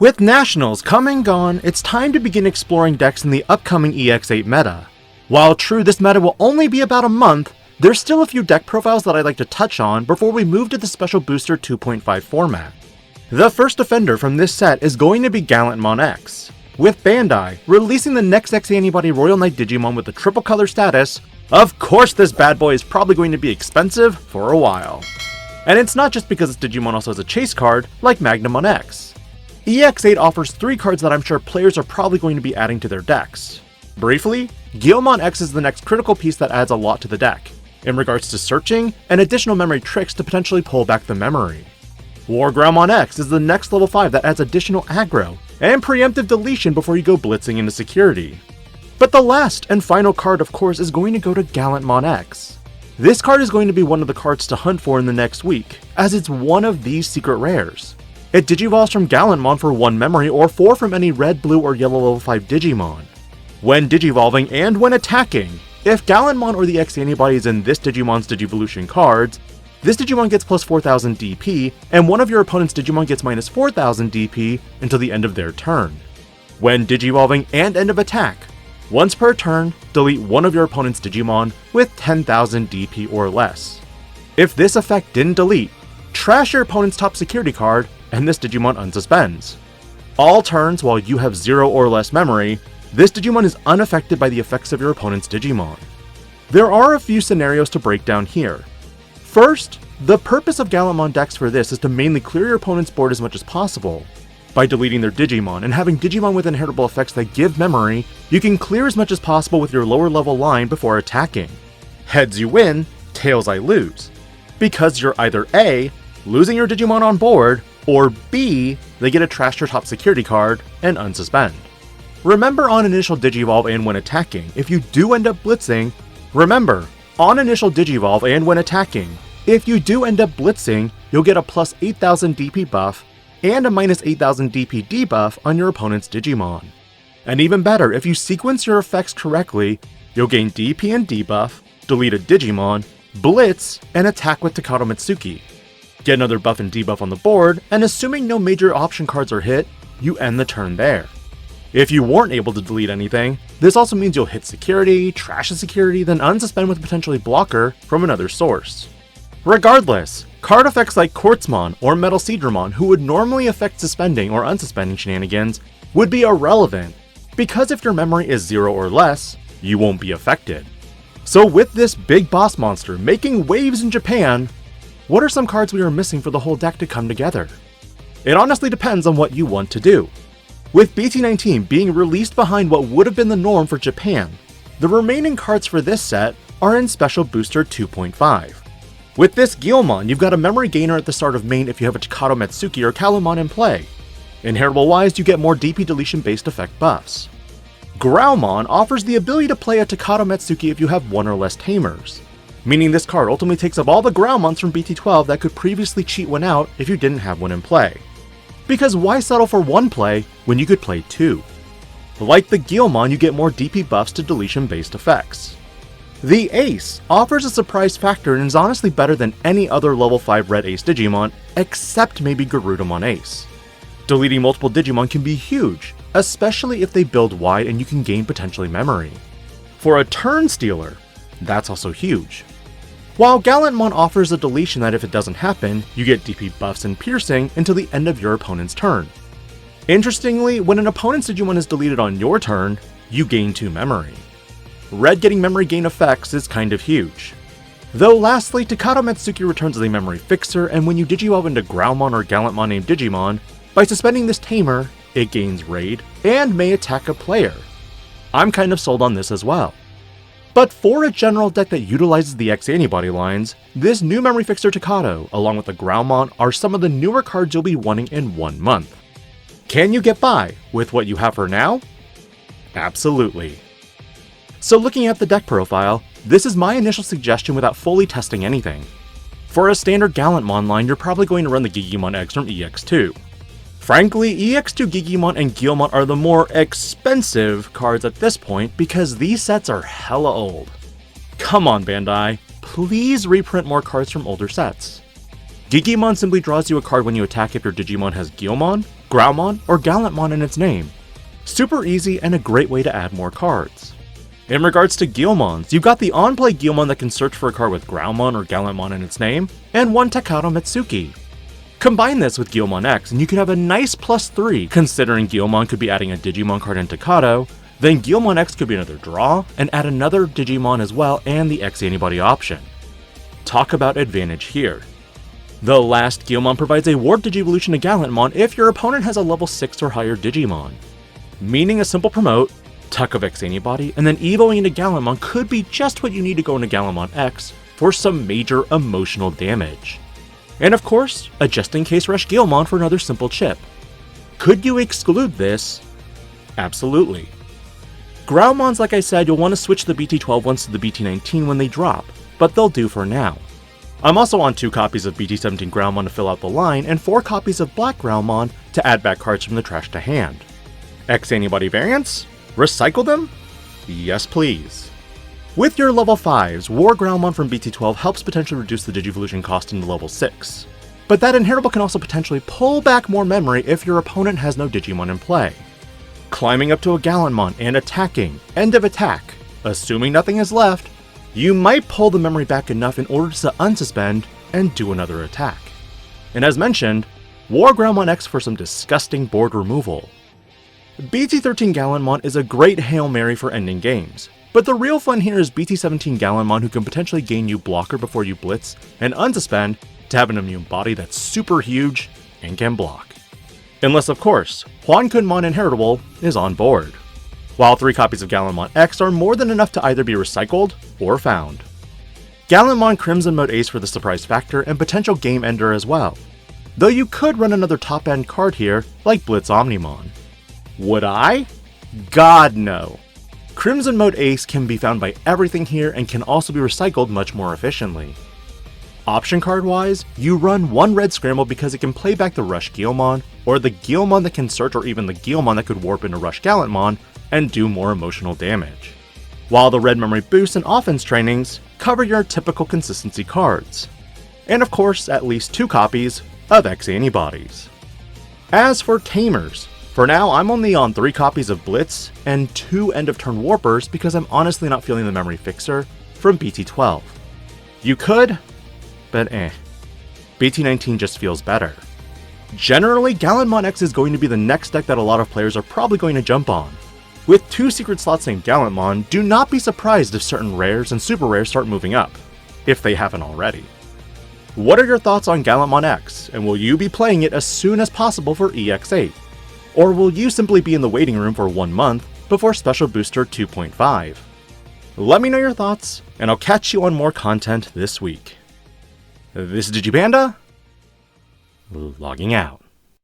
With Nationals come and gone, it's time to begin exploring decks in the upcoming EX8 meta. While true this meta will only be about a month, there's still a few deck profiles that I'd like to touch on before we move to the Special Booster 2.5 format. The first defender from this set is going to be Gallantmon X, with Bandai releasing the next X Antibody Royal Knight Digimon with the triple color status. Of course this bad boy is probably going to be expensive for a while. And it's not just because this Digimon also has a chase card like Magnamon X. EX8 offers 3 cards that I'm sure players are probably going to be adding to their decks. Briefly, Guilmon X is the next critical piece that adds a lot to the deck, in regards to searching and additional memory tricks to potentially pull back the memory. Wargrowlmon X is the next level 5 that adds additional aggro and preemptive deletion before you go blitzing into security. But the last and final card of course is going to go to Gallantmon X. This card is going to be one of the cards to hunt for in the next week, as it's one of these secret rares. It digivolves from Gallantmon for 1 memory or 4 from any red, blue, or yellow level 5 Digimon. When digivolving and when attacking, if Gallantmon or the X Antibody is in this Digimon's Digivolution cards, this Digimon gets plus 4000 DP, and one of your opponent's Digimon gets minus 4000 DP until the end of their turn. When digivolving and end of attack, once per turn, delete one of your opponent's Digimon with 10,000 DP or less. If this effect didn't delete, trash your opponent's top security card, and this Digimon unsuspends. All turns while you have 0 or less memory, this Digimon is unaffected by the effects of your opponent's Digimon. There are a few scenarios to break down here. First, the purpose of Gallantmon decks for this is to mainly clear your opponent's board as much as possible. By deleting their Digimon and having Digimon with inheritable effects that give memory, you can clear as much as possible with your lower level line before attacking. Heads you win, tails I lose. Because you're either A, losing your Digimon on board, or B, they get to trash your top security card and unsuspend. Remember on initial Digivolve and when attacking, if you do end up blitzing, you'll get a plus 8000 DP buff and a minus 8000 DP debuff on your opponent's Digimon. And even better, if you sequence your effects correctly, you'll gain DP and debuff, delete a Digimon, blitz, and attack with Takato Mitsuki. Get another buff and debuff on the board, and assuming no major option cards are hit, you end the turn there. If you weren't able to delete anything, this also means you'll hit security, trash a security, then unsuspend with potentially blocker from another source. Regardless, card effects like Quartzmon or Metal Seedramon, who would normally affect suspending or unsuspending shenanigans, would be irrelevant, because if your memory is 0 or less, you won't be affected. So with this big boss monster making waves in Japan, what are some cards we are missing for the whole deck to come together? It honestly depends on what you want to do. With BT19 being released behind what would have been the norm for Japan, the remaining cards for this set are in Special Booster 2.5. With this Guilmon, you've got a memory gainer at the start of main if you have a Takato Mitsuki or Calumon in play. Inheritable wise, you get more DP deletion based effect buffs. Growlmon offers the ability to play a Takato Mitsuki if you have 1 or less tamers, meaning this card ultimately takes up all the Growlmons from BT12 that could previously cheat one out if you didn't have one in play. Because why settle for 1 play when you could play 2? Like the Guilmon, you get more DP buffs to deletion based effects. The Ace offers a surprise factor and is honestly better than any other level 5 red Ace Digimon, except maybe Garudamon Ace. Deleting multiple Digimon can be huge, especially if they build wide and you can gain potentially memory. For a turn stealer, that's also huge. While Gallantmon offers a deletion that if it doesn't happen, you get DP buffs and piercing until the end of your opponent's turn. Interestingly, when an opponent's Digimon is deleted on your turn, you gain 2 memory. Red getting memory gain effects is kind of huge. Though lastly, Takato Mitsuki returns as a memory fixer, and when you digivolve into Growlmon or Gallantmon named Digimon, by suspending this tamer, it gains raid and may attack a player. I'm kind of sold on this as well. But for a general deck that utilizes the X Antibody lines, this new memory fixer Takato, along with the Growlmon, are some of the newer cards you'll be wanting in 1 month. Can you get by with what you have for now? Absolutely. So looking at the deck profile, this is my initial suggestion without fully testing anything. For a standard Gallantmon line, you're probably going to run the Digimon X from EX2. Frankly, EX2 Digimon and Guilmon are the more expensive cards at this point because these sets are hella old. Come on Bandai, please reprint more cards from older sets. Digimon simply draws you a card when you attack if your Digimon has Guilmon, growlmon, or Gallantmon in its name. Super easy and a great way to add more cards. In regards to guilmons, you've got the on-play guilmon that can search for a card with growlmon or Gallantmon in its name, and one Takado Mitsuki. Combine this with Guilmon X and you can have a nice +3, considering Guilmon could be adding a Digimon card in Takado, then Guilmon X could be another draw, and add another Digimon as well and the X antibody option. Talk about advantage here. The last Guilmon provides a warp Digivolution to Gallantmon if your opponent has a level 6 or higher Digimon. Meaning a simple promote, tuck of X antibody, and then evoing into Gallantmon could be just what you need to go into Gallantmon X for some major emotional damage. And of course, a just-in-case Rush Guilmon for another simple chip. Could you exclude this? Absolutely. Growlmons, like I said, you'll want to switch the BT12 ones to the BT19 when they drop, but they'll do for now. I'm also on 2 copies of BT17 Growlmon to fill out the line, and 4 copies of Black Growlmon to add back cards from the trash to hand. X antibody variants? Recycle them? Yes please. With your level 5s, wargrowlmon from BT12 helps potentially reduce the Digivolution cost into level 6. But that inheritable can also potentially pull back more memory if your opponent has no Digimon in play. Climbing up to a Gallantmon and attacking, end of attack, assuming nothing is left, you might pull the memory back enough in order to unsuspend and do another attack. And as mentioned, wargrowlmon X for some disgusting board removal. BT13 Gallantmon is a great Hail Mary for ending games, but the real fun here is BT17 Gallantmon who can potentially gain you blocker before you blitz and unsuspend to have an immune body that's super huge and can block. Unless of course, Huankunmon Inheritable is on board. While 3 copies of Gallantmon X are more than enough to either be recycled or found. Gallantmon Crimson Mode Ace for the surprise factor and potential game ender as well, though you could run another top end card here like Blitz Omnimon. Would I? God no. Crimson Mode Ace can be found by everything here and can also be recycled much more efficiently. Option card wise, you run 1 red Scramble because it can play back the Rush Guilmon, or the Guilmon that can search, or even the Guilmon that could warp into Rush Gallantmon and do more emotional damage. While the red memory boosts and offense trainings cover your typical consistency cards. And of course, at least 2 copies of X antibodies. As for Tamers, for now I'm only on 3 copies of Blitz and 2 end of turn Warpers because I'm honestly not feeling the memory fixer from BT12. You could, but BT19 just feels better. Generally, Gallantmon X is going to be the next deck that a lot of players are probably going to jump on. With 2 secret slots named Gallantmon, do not be surprised if certain rares and super rares start moving up, if they haven't already. What are your thoughts on Gallantmon X, and will you be playing it as soon as possible for EX8? Or will you simply be in the waiting room for 1 month before Special Booster 2.5? Let me know your thoughts, and I'll catch you on more content this week. This is Digi-Panda, logging out.